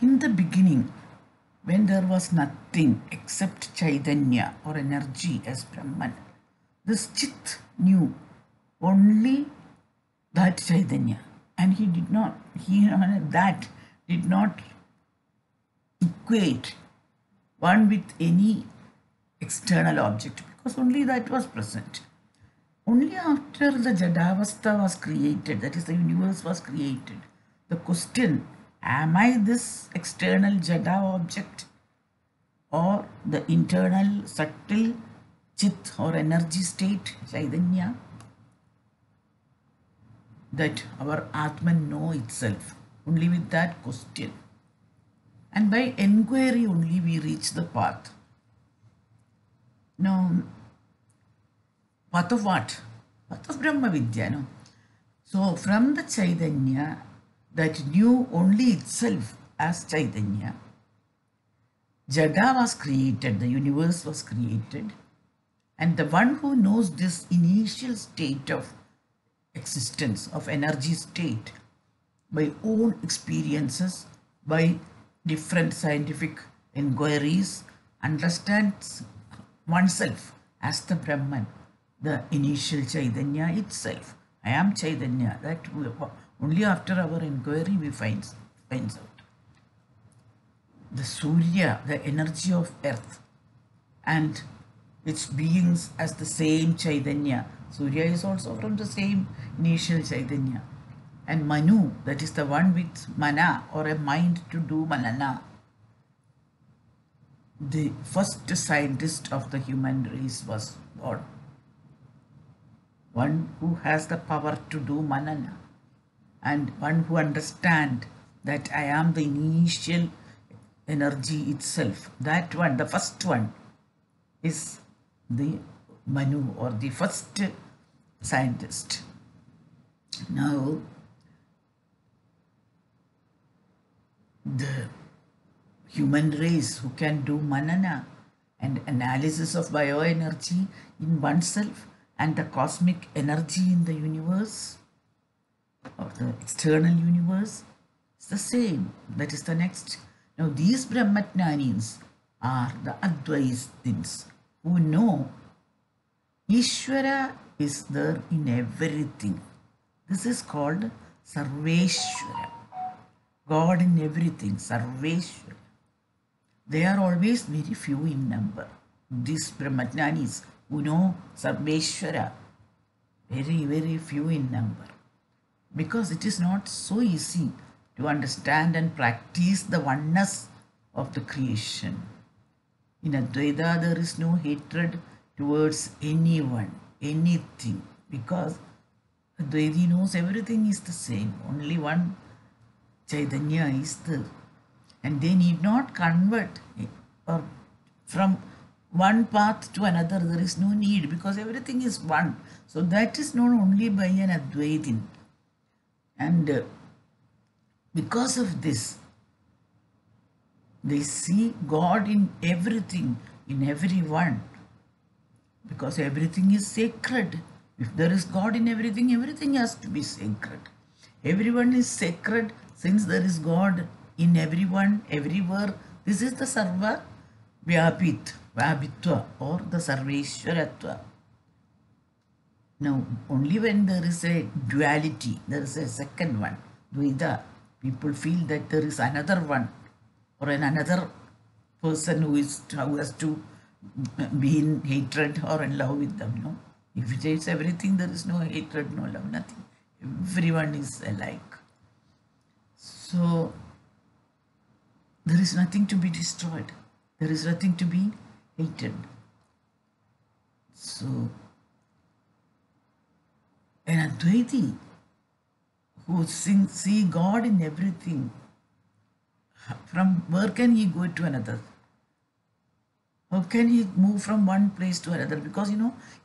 In the beginning, when there was nothing except Chaitanya or energy as Brahman, this Chit knew only that Chaitanya, and he did not equate one with any external object, because only that was present. Only after the Jadavastha was created, that is, the universe was created, the question, am I this external Jada object or the internal subtle Chit or energy state, Chaitanya, that our Atman know itself? Only with that question. And by enquiry only we reach the path. Now, path of what? Path of Brahma Vidya, no? So, from the Chaitanya that knew only itself as Chaitanya, Jada was created, the universe was created, and the one who knows this initial state of existence, of energy state, by own experiences, by different scientific inquiries, understands oneself as the Brahman, the initial Chaitanya itself. I am Chaitanya. That only after our inquiry we finds out. The Surya, the energy of earth, and its beings as the same Chaitanya. Surya is also from the same initial Chaitanya. And Manu, that is the one with mana or a mind to do Manana. The first scientist of the human race was born. One who has the power to do Manana, and one who understands that I am the initial energy itself. That one, the first one, is the Manu, or the first scientist. Now, the human race who can do Manana and analysis of bioenergy in oneself and the cosmic energy in the universe or the external universe is the same. That is the next. Now, these Brahmajnanis are the Advaithins who know Ishvara is there in everything. This is called Sarveswara. God in everything, Sarveswara. They are always very few in number. These Brahmajnanis who know Sarveswara, very, very few in number. Because it is not so easy to understand and practice the oneness of the creation. In Advaitha, there is no hatred towards anyone, anything, because Advaiti knows everything is the same. Only one Chaitanya is there. And they need not convert or from one path to another. There is no need, because everything is one. So that is known only by an Advaithin. And because of this, they see God in everything, in everyone, because everything is sacred. If there is God in everything, everything has to be sacred. Everyone is sacred since there is God in everyone, everywhere. This is the Sarva Vyapitva or the Sarveswarathwa. Now, only when there is a duality, there is a second one, Dvaita, people feel that there is another one or another person who has to be in hatred or in love with them. No, if it is everything, there is no hatred, no love, nothing. Everyone is alike. So, there is nothing to be destroyed. There is nothing to be hated. So, an Advaiti who see God in everything, from where can he go to another? How can he move from one place to another? Because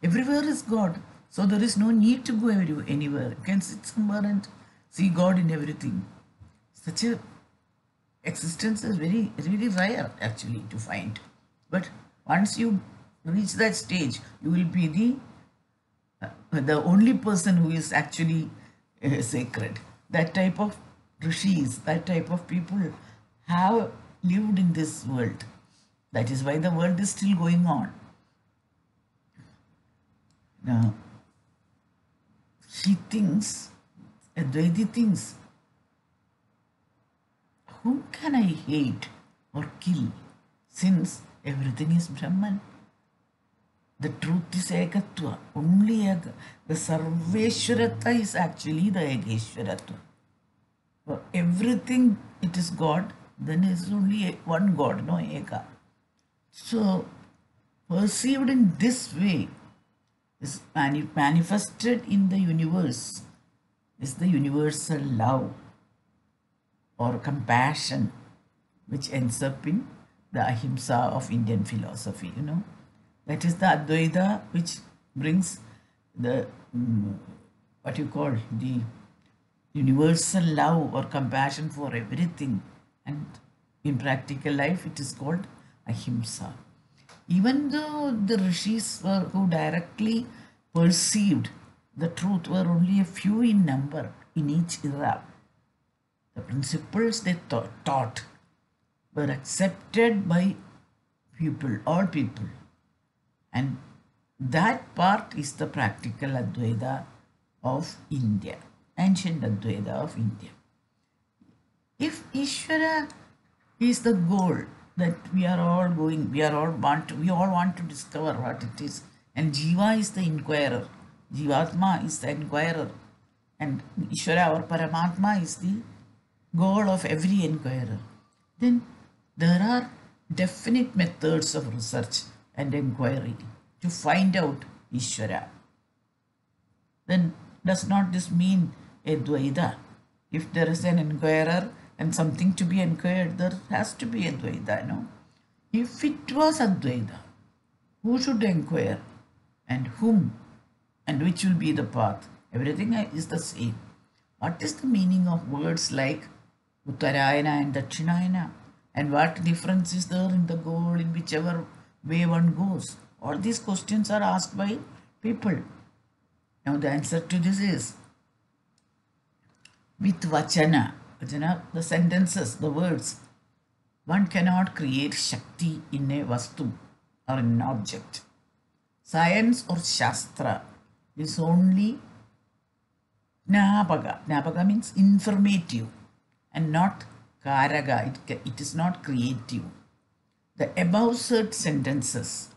everywhere is God. So there is no need to go anywhere. You can sit somewhere and see God in everything. Such a existence is very, really rare actually to find. But once you reach that stage, you will be the only person who is actually sacred. That type of rishis, that type of people have lived in this world. That is why the world is still going on. Now, she thinks, Advaiti thinks, whom can I hate or kill since everything is Brahman? The truth is Ekathwa, only Eka. The Sarveswarathwa is actually the Ekeswarathwa. For everything it is God, then it is only one God, no Eka. So, perceived in this way, is manifested in the universe, is the universal love or compassion, which ends up in the Ahimsa of Indian philosophy, That is the Advaitha, which brings the, what you call, the universal love or compassion for everything. And in practical life, it is called Ahimsa. Even though the rishis who directly perceived the truth were only a few in number in each era, the principles they taught were accepted by people, all people. And that part is the practical Advaita of India, ancient Advaita of India. If Ishvara is the goal that we all want to discover what it is, and Jiva is the inquirer, Jeevathma is the enquirer, and Ishvara or Paramatma is the goal of every enquirer, then there are definite methods of research and enquiry to find out Ishvara. Then does not this mean Advaita? If there is an enquirer and something to be enquired, there has to be Advaita, no? If it was Advaita, who should enquire and whom and which will be the path? Everything is the same. What is the meaning of words like Uttarayana and Dakshinayana? And what difference is there in the goal in whichever way one goes? All these questions are asked by people. Now the answer to this is, with Vachana, the sentences, the words, one cannot create Shakti in a Vastu or in an object. Science or Shastra is only Jnapaka. Jnapaka means informative and not Karaga. It is not creative. The above said sentences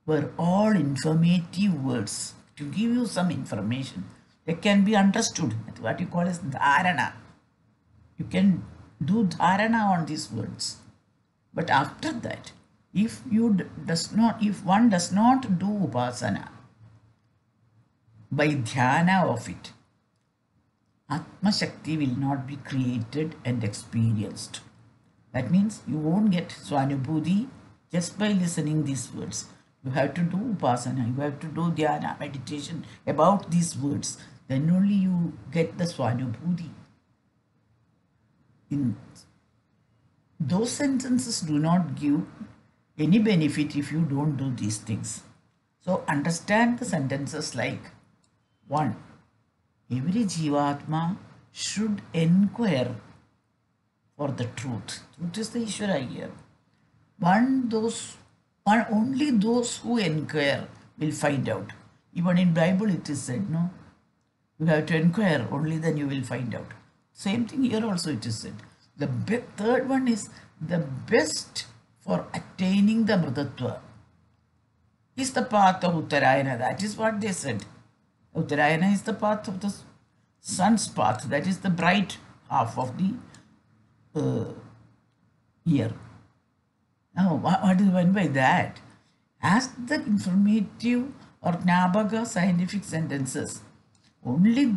were all informative words to give you some information. They can be understood. That's what you call as Dharana. You can do Dharana on these words. But after that, if one does not do Upasana by Dhyana of it, Atma Shakti will not be created and experienced. That means you won't get Swanubhoothi just by listening these words. You have to do Upasana, you have to do Dhyana, meditation about these words. Then only you get the Swanubhoothi. Those sentences do not give any benefit if you don't do these things. So understand the sentences like 1. Every Jeevatma should enquire for the truth. Truth is the Ishvara here. Only those who enquire will find out. Even in Bible it is said, no? You have to enquire, only then you will find out. Same thing here also it is said. The third one is the best for attaining the Mritatva is the path of Uttarayana. That is what they said. Uttarayana is the path of the sun's path. That is the bright half of the year. Now, what is meant by that? As the informative or Jnapaka scientific sentences, only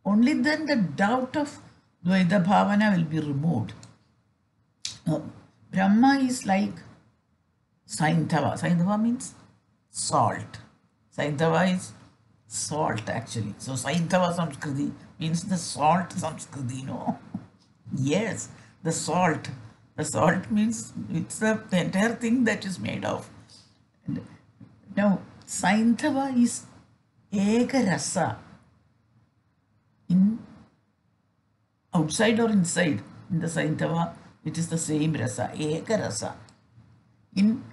then the doubt of Dvaita Bhavana will be removed. Now, Brahma is like Saindhava. Saindhava means salt. Saindhava is salt actually. So Saindhava Samskriti means the salt Samskriti, no? Yes, the salt. The salt means it's the entire thing that is made of. And now, Saindhava is Ekarasa. In outside or inside, in the Saindhava, It is the same rasa, Ekarasa. In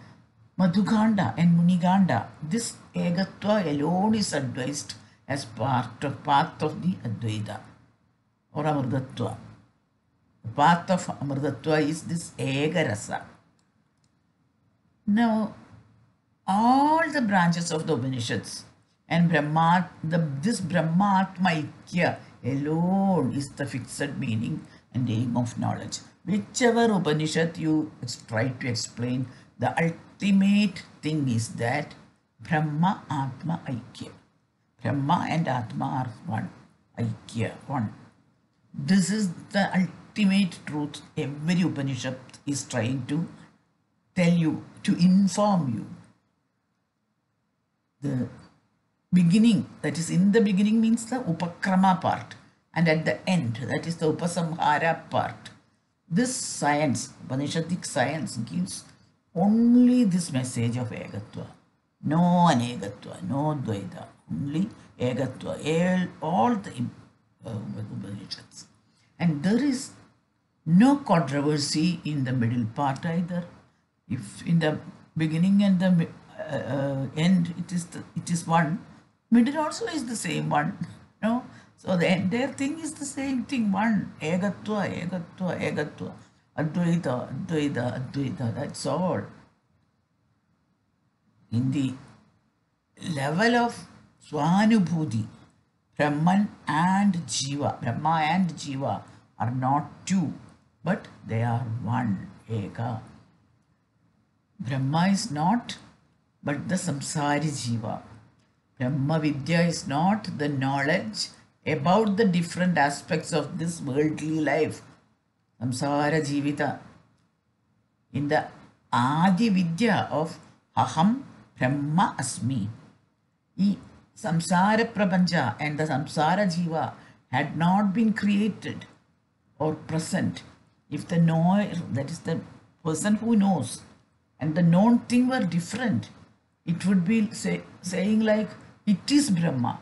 Madhukanda and Muniganda, this Egathwa alone is advised as part of the Advaita or Amrdatva. The path of Amrdatva is this Ekarasa. Now, all the branches of the Upanishads and this Brahmatma Ikya alone is the fixed meaning and aim of knowledge. Whichever Upanishad you try to explain, the ultimate thing is that Brahma Atma Aikya. Brahma and Atma are one. Aikya, one. This is the ultimate truth every Upanishad is trying to tell you, to inform you. The beginning, that is in the beginning, means the Upakrama part, and at the end, that is the Upasamhara part. This science, Upanishadic science, gives only this message of Egathwa. No Anegathwa, no Dvaita, only Egathwa, all the Upanishads. And there is no controversy in the middle part either. If in the beginning and the end it is one, middle also is the same one. No, so the entire thing is the same thing. One, Egathwa, Egathwa, Egathwa, Advaitha, Advaitha, Advaitha. That's all. In the level of Swanubhoothi, Brahman and Jiva, Brahma and Jiva are not two, but they are one. Eka. Brahma is not but the samsari jiva. Brahma Vidya is not the knowledge about the different aspects of this worldly life. Samsara jivita. In the Adi Vidya of Aham Brahma Asmi. Samsara Prapancha and the Samsara Jiva had not been created or present if the knower, that is the person who knows, and the known thing were different. It would be saying like, it is Brahma.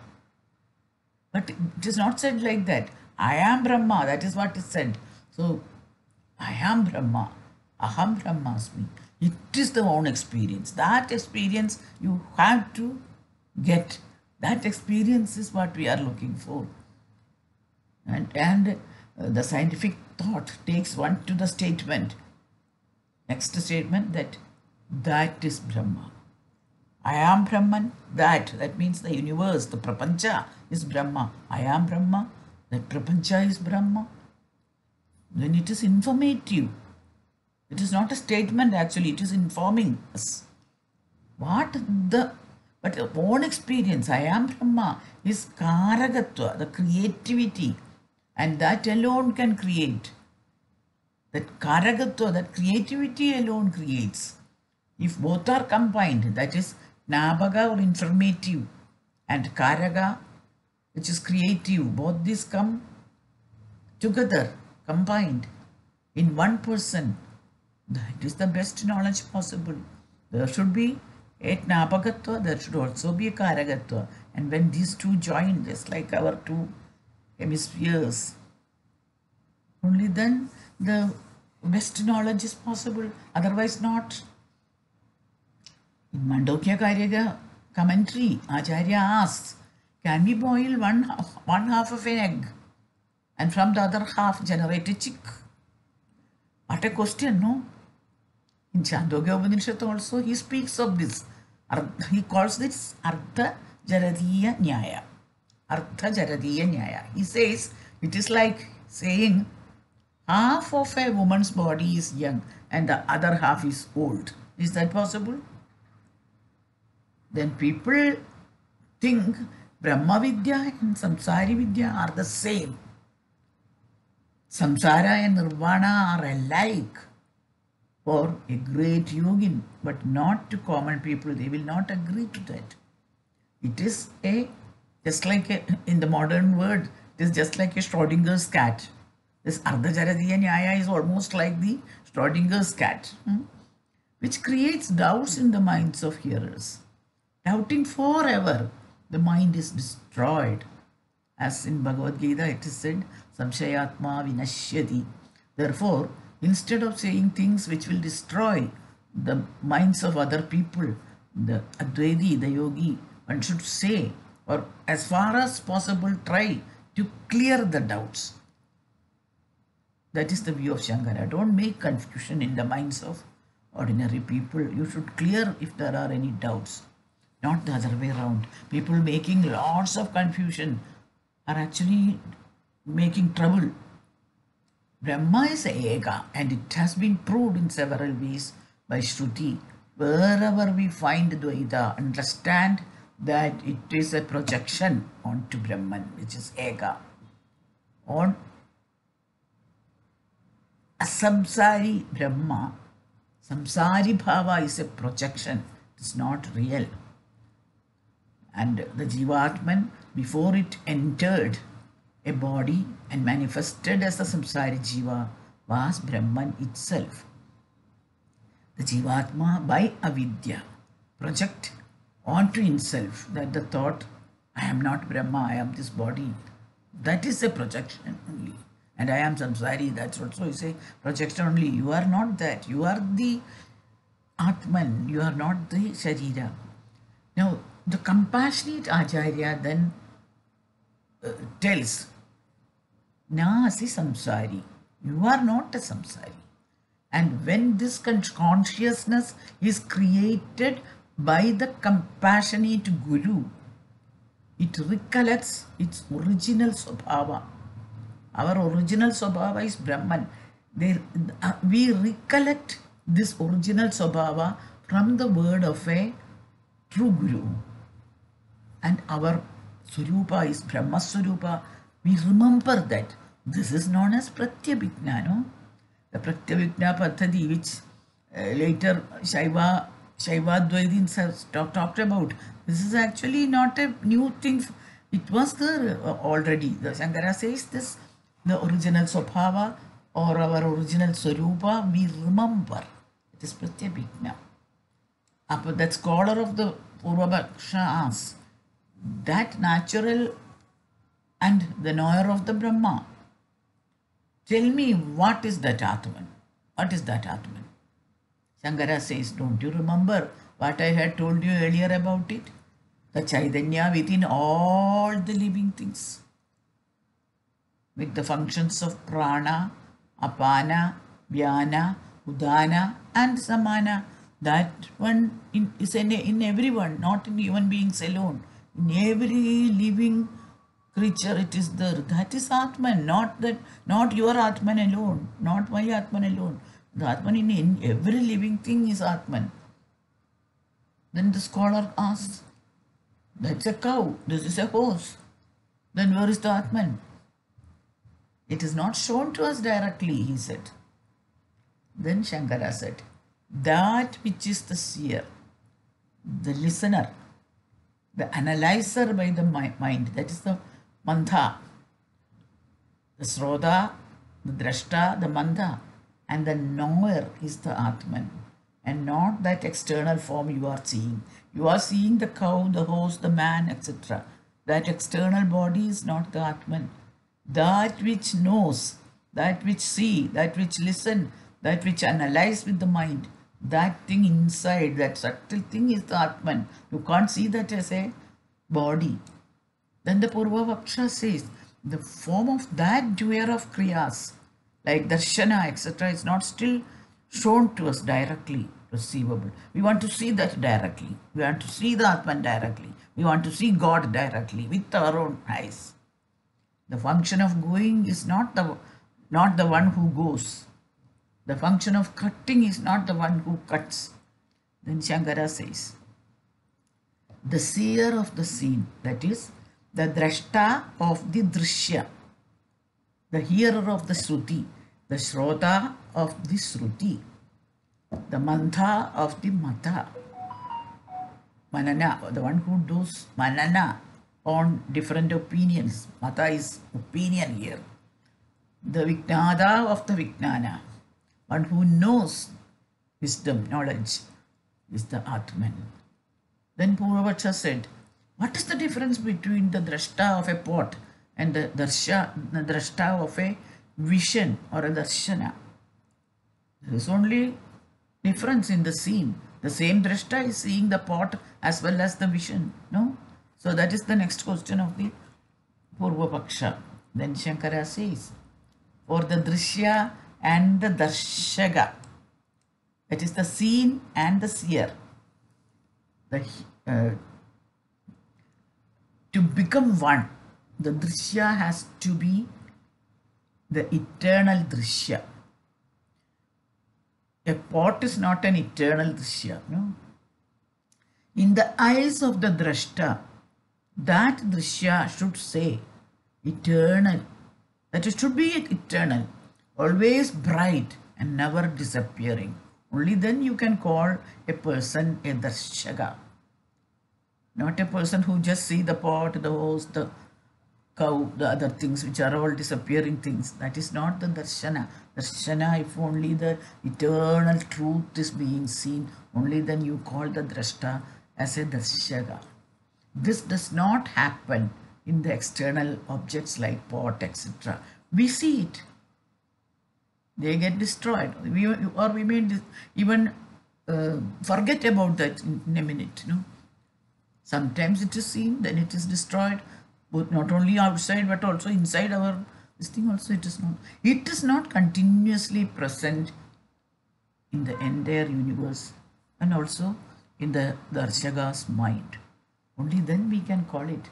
But it is not said like that. I am Brahma, that is what is said. So, I am Brahma, Aham Brahmasmi. It is the own experience. That experience you have to get. That experience is what we are looking for. And the scientific thought takes one to the statement. Next statement, that is Brahma. I am Brahman, that means the universe, the Prapancha is Brahma. I am Brahma, that Prapancha is Brahma. Then it is informative. It is not a statement actually, it is informing us. But the own experience, I am Brahma, is Karagatva, the creativity. And that alone can create. That Karagatva, that creativity alone creates. If both are combined, that is Nabaga or informative, and Karaga, which is creative, both these come together, combined in one person. That is the best knowledge possible. There should be a Nabagatva, there should also be a Karagatva. And when these two join, just like our two hemispheres, only then the best knowledge is possible, otherwise not. In Mandokya Karyaga commentary, Acharya asks, can we boil one half of an egg and from the other half generate a chick? What a question, no? In Chandogya Upanishad also he speaks of this. He calls this Artha Jaradiya Nyaya. Artha Jaradiya Nyaya. He says it is like saying half of a woman's body is young and the other half is old. Is that possible? Then people think Brahma Vidya and Samsari Vidya are the same. Samsara and Nirvana are alike for a great yogin, but not to common people. They will not agree to that. It is just like in the modern word, it is just like a Schrodinger's cat. This Ardha Jaradiya Nyaya is almost like the Schrodinger's cat, which creates doubts in the minds of hearers. Doubting forever, the mind is destroyed. As in Bhagavad Gita it is said, Samshayatma Vinashyati. Therefore, instead of saying things which will destroy the minds of other people, the Advaiti, the yogi, one should say, or as far as possible try to clear the doubts. That is the view of Shankara. Don't make confusion in the minds of ordinary people. You should clear if there are any doubts, not the other way around. People making lots of confusion are actually making trouble. Brahma is Eka, and it has been proved in several ways by Shruti. Wherever we find Dvaita, understand that it is a projection onto Brahman, which is Eka. On a samsari Brahma, samsari bhava is a projection, it's not real. And the Jeevathman, before it entered a body and manifested as the samsari Jiva, was Brahman itself. The Jeevathma, by avidya, project onto himself that the thought, I am not Brahma, I am this body. That is a projection only. And I am samsari, that's also you say projection only. You are not that. You are the Atman. You are not the Sharira. Now, the compassionate Acharya then tells, Nasi samsari. You are not a samsari. And when this consciousness is created by the compassionate Guru, it recollects its original Swabhava. Our original Swabhava is Brahman. We recollect this original Swabhava from the word of a true Guru. And our Swarupa is Brahma Swarupa. We remember that. This is known as Pratyabhijna, no? The Pratyabhijna Paddhati, which later Advaithin have talked about. This is actually not a new thing. It was there already. The Shankara says this, the original Swabhava or our original Swarupa, we remember. It is Pratyabhijna. That scholar of the Purvabhaksha asks, that natural and the knower of the Brahma, tell me what is that Atman? What is that Atman? Shankara says, don't you remember what I had told you earlier about it? The Chaitanya within all the living things, with the functions of prana, apana, vyana, udana and samana. That one is in everyone, not in human beings alone. In every living creature it is there. That is Atman, not your Atman alone, not my Atman alone. The Atman in every living thing is Atman. Then the scholar asks, that's a cow, this is a horse. Then where is the Atman? It is not shown to us directly, he said. Then Shankara said, that which is the seer, the listener, the analyzer by the mind, that is the mantha, the srota, the drashta, the mantha, and the knower is the Atman, and not that external form you are seeing. You are seeing the cow, the horse, the man, etc. That external body is not the Atman. That which knows, that which see, that which listen, that which analyze with the mind, that thing inside, that subtle thing is the Atman. You can't see that as a body. Then the Purvavaksha says, the form of that doer of kriyas, like darshana, etc., is not still shown to us directly, perceivable. We want to see that directly. We want to see the Atman directly. We want to see God directly with our own eyes. The function of going is not the one who goes. The function of cutting is not the one who cuts. Then Shankara says, the seer of the seen, that is, the drashta of the drishya, the hearer of the shruti, the shrota of the shruti, the mantha of the mata, manana, the one who does manana on different opinions. Mata is opinion here. The Vijnada of the Vijnana, one who knows wisdom, knowledge, is the Atman. Then Purvavaksha said, what is the difference between the drashta of a pot and the drashta of a vision or a darshana? There is only difference in the scene. The same drashta is seeing the pot as well as the vision. No? So that is the next question of the Purva Paksha. Then Shankara says, for the drishya and the darshaka, that is the scene and the seer, to become one, the drishya has to be the eternal drishya. A pot is not an eternal drishya, no? In the eyes of the drashta, that drishya should say eternal. That it should be eternal, always bright and never disappearing. Only then you can call a person a darshaka. Not a person who just see the pot, the horse, the cow, the other things which are all disappearing things. That is not the darshana. Darshana, if only the eternal truth is being seen, only then you call the drashta as a darshaka. This does not happen in the external objects like pot, etc. We see it. They get destroyed. We may even forget about that in a minute. No? Sometimes it is seen, then it is destroyed. Both not only outside but also inside our this thing also it is not. It is not continuously present in the entire universe and also in the darshaka's mind. Only then we can call it.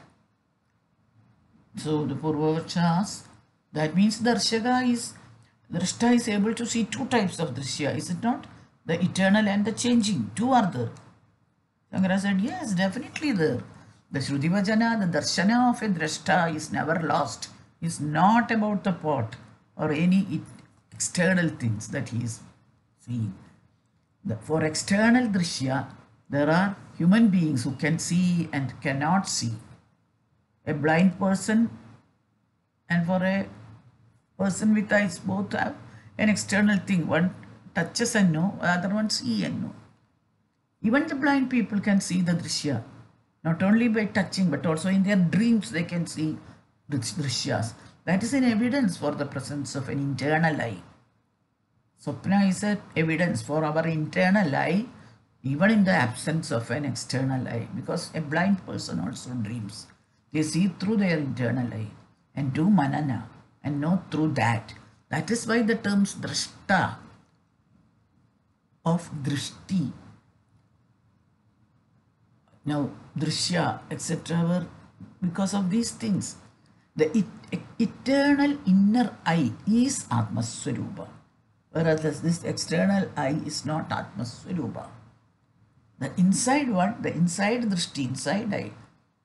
So the Purvavaksha asks, that means Drashta is able to see two types of Drishya, is it not? The eternal and the changing, two are there. Shankara said, yes, definitely there. The Shruti Vajana, the Darshana of a Drashta is never lost. It's not about the pot or any external things that he is seeing. For external Drishya, there are human beings who can see and cannot see. A blind person and for a person with eyes, both have an external thing. One touches and know, other one see and know. Even the blind people can see the drishya, not only by touching but also in their dreams they can see the drishyas. That is an evidence for the presence of an internal eye. Swapna is an evidence for our internal eye, even in the absence of an external eye, because a blind person also dreams. They see through their internal eye and do manana and know through that. That is why the terms drashta of drishti, now drishya, etc. were because of these things. The eternal inner eye is Atmaswarupa, whereas this external eye is not Atmaswarupa. The inside one, the inside drishti, inside eye,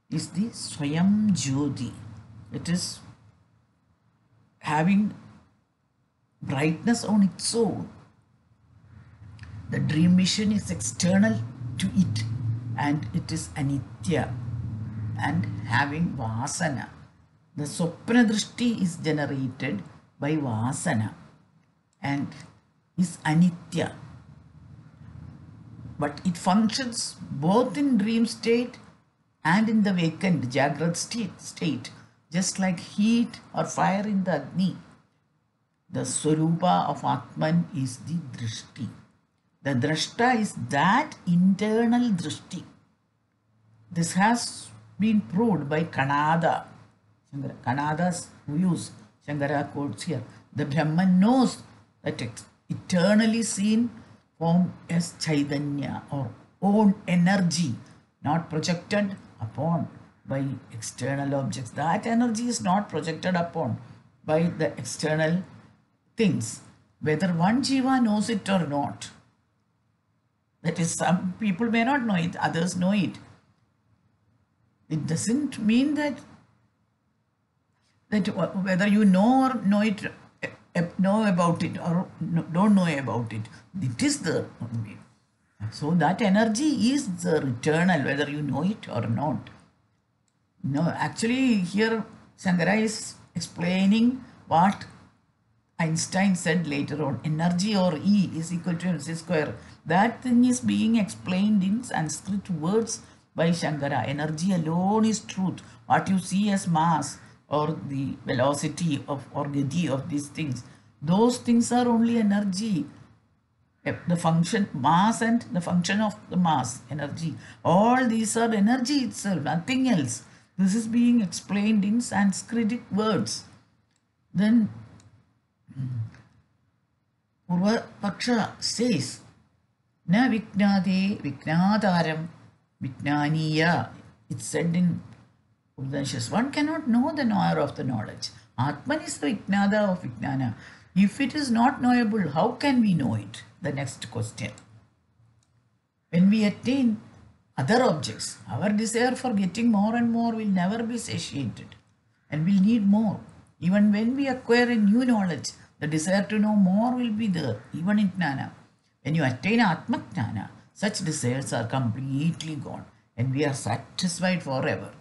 is the Swayam Jyoti. It is having brightness on its own. The dream vision is external to it and it is anitya and having vasana. The Swapna Drishti is generated by vasana and is anitya. But it functions both in dream state and in the vacant Jagrat state, just like heat or fire in the Agni. The Swarupa of Atman is the Drishti. The Drashta is that internal Drishti. This has been proved by Kanada. Kanada's views, Shankara quotes here. The Brahman knows that eternally seen form as Chaitanya or own energy, not projected upon by external objects. That energy is not projected upon by the external things, whether one jiva knows it or not. That is, some people may not know it, others know it. It doesn't mean that whether you know or know it, know about it or don't know about it, it is there. So that energy is the eternal, whether you know it or not. No, actually here Shankara is explaining what Einstein said later on. Energy or E is equal to mc square. That thing is being explained in Sanskrit words by Shankara. Energy alone is truth. What you see as mass or the velocity of or gati of these things, those things are only energy. The function, mass and the function of the mass, energy. All these are energy itself, nothing else. This is being explained in Sanskritic words. Then Purvapaksha says, Na viknade viknadaram viknaniya. It's said in Upanishads. One cannot know the knower of the knowledge. Atman is the viknada of viknana. If it is not knowable, how can we know it? The next question. When we attain other objects, our desire for getting more and more will never be satiated and we'll need more. Even when we acquire a new knowledge, the desire to know more will be there, even in Jnana. When you attain Atma Jnana, such desires are completely gone and we are satisfied forever.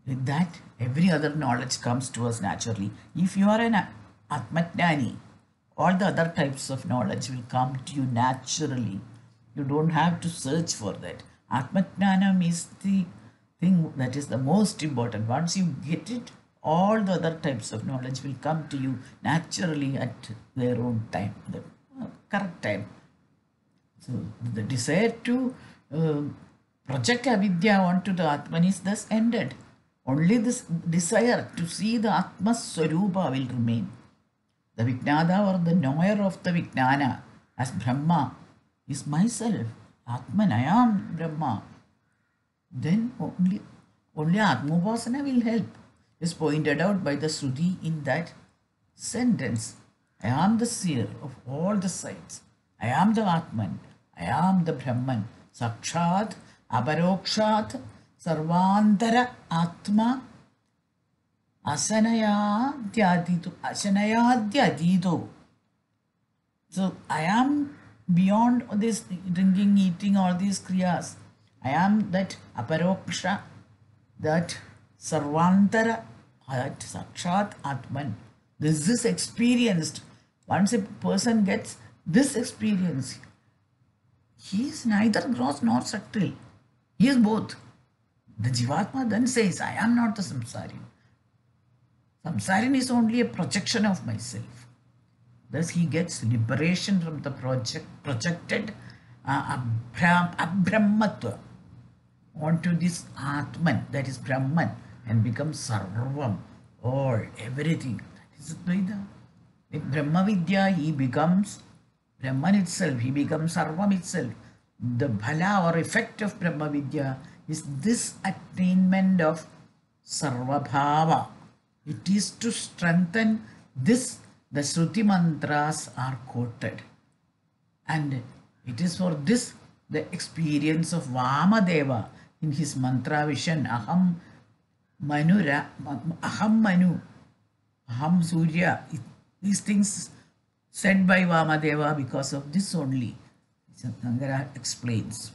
With that, every other knowledge comes to us naturally. If you are an Atmajnani, all the other types of knowledge will come to you naturally. You don't have to search for that. Atmajnanam is the thing that is the most important. Once you get it, all the other types of knowledge will come to you naturally at their own time, the correct time. So the desire to project avidya onto the Atman is thus ended. Only this desire to see the Atma Swarupa will remain. The Vijnada or the knower of the Vijnana as Brahma is myself. Atman, I am Brahma. Then only Atmopasana will help. Is pointed out by the Shruti in that sentence. I am the seer of all the sides. I am the Atman. I am the Brahman. Sakshat, Aparokshat, Sarvantara Atma, Asanayadhyadito. So I am beyond this drinking, eating, all these kriyas. I am that Aparoksha, that Sarvantara, that Sakshat Atman. This is experienced. Once a person gets this experience, he is neither gross nor subtle. He is both. The Jeevathma then says, I am not the samsarin. Samsarin is only a projection of myself. Thus he gets liberation from the projected Brahmatva onto this Atman, that is Brahman, and becomes Sarvam, all, everything. That is Advaita. With Brahma Vidya, he becomes Brahman itself, he becomes Sarvam itself. The bhala or effect of Brahma Vidya is this attainment of Sarvabhava. It is to strengthen this, the Shruti mantras are quoted. And it is for this the experience of Vamadeva in his mantra vision, Aham Manu, Aham Surya. These things said by Vamadeva because of this only. Sangara explains.